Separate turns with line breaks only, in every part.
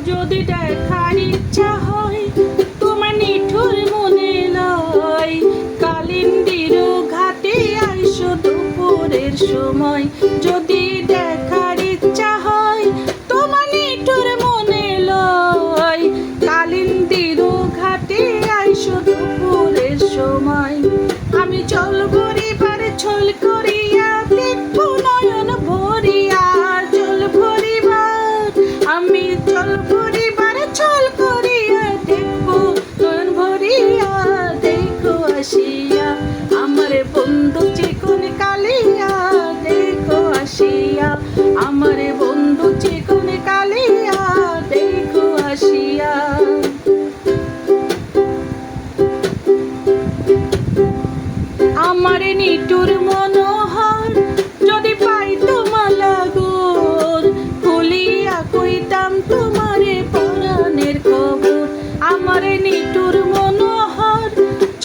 যদি দেখার ইচ্ছা হয় তোমার নিঠুর মনে লয়, কালিন্দির ঘাটে আইসো দুপুরের সময়। যদি দেখার ইচ্ছা হয় তোমার নিঠুর মনে লয়, কালিন্দির ঘাটে আইসো দুপুরের সময়। আমি জল ভরিবার ছল করিয়া দেখবো নয়ন ভরিয়া, জল ভরিবার আমি জল ভরিবার ছল করিয়া দেখবো নয়ন ভরিয়া। দেখো আসিয়া আমার বন্ধু চিকন কালিয়া, দেখো আসিয়া আমার বন্ধু চিকন কালিয়া, দেখো আসিয়া। আমার নিটুর মনোহর যদি পাইতো মালা গোর, খুলিয়া কইতাম তোমারে পরাণের খবর। আমার নিটুর মনোহর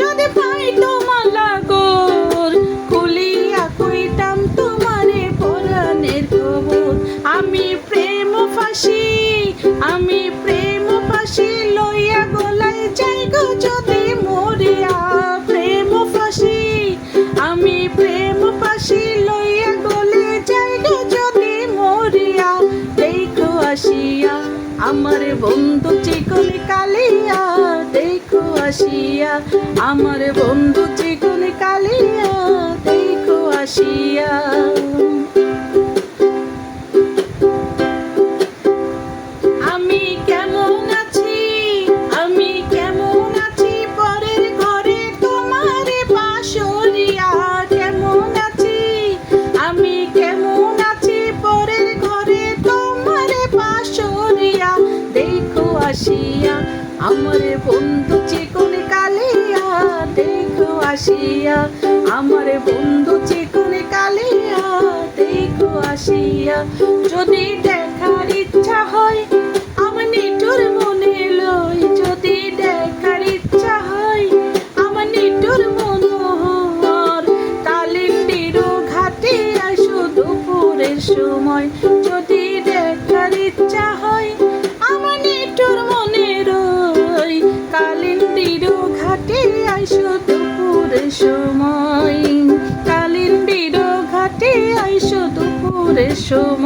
যদি পাইতো মালা গোর, খুলিয়া কইতাম তোমারে পরাণের খবর। আমি প্রেম ফাঁসি, আমি প্রেম ফাঁসি লইয়া গলায় যাই গো যদি মরিয়া। প্রেম ফাঁসি আমি প্রেম ফাঁসি লইয়া গলে যাই গো যদি মরিয়া। দেখো আসিয়া আমার বন্ধু চিকন কালিয়া, দেখো আসিয়া আমার বন্ধু চিকন কালিয়া, দেখো আসিয়া। আমি কেমন আছি, আমি কেমন আছি পরের ঘরে তোমারে বাসরিয়া। কেমন আছি আমি কেমন আছি পরের ঘরে তোমারে বাসরিয়া। দেখো আসিয়া আমার বন্ধু চিকন কালিয়া, দেখো আসিয়া আমার বন্ধু চিকন কালিয়া, দেখো আসিয়া। যদি দেখার ইচ্ছা হয় আমার নিঠুর মনে লয়, যদি দেখার ইচ্ছা হয় আমার নিঠুর মনোহর, কালিন্দির ঘাটে আসো দুপুরের সময়। যদি দেখার ইচ্ছা হয় আমার নিঠুর মনে রয়, কালিন্দির ঘাটে আইসো দুপুরের সময়, কালিন্দির ঘাটে আইসো দুপুরের সময়।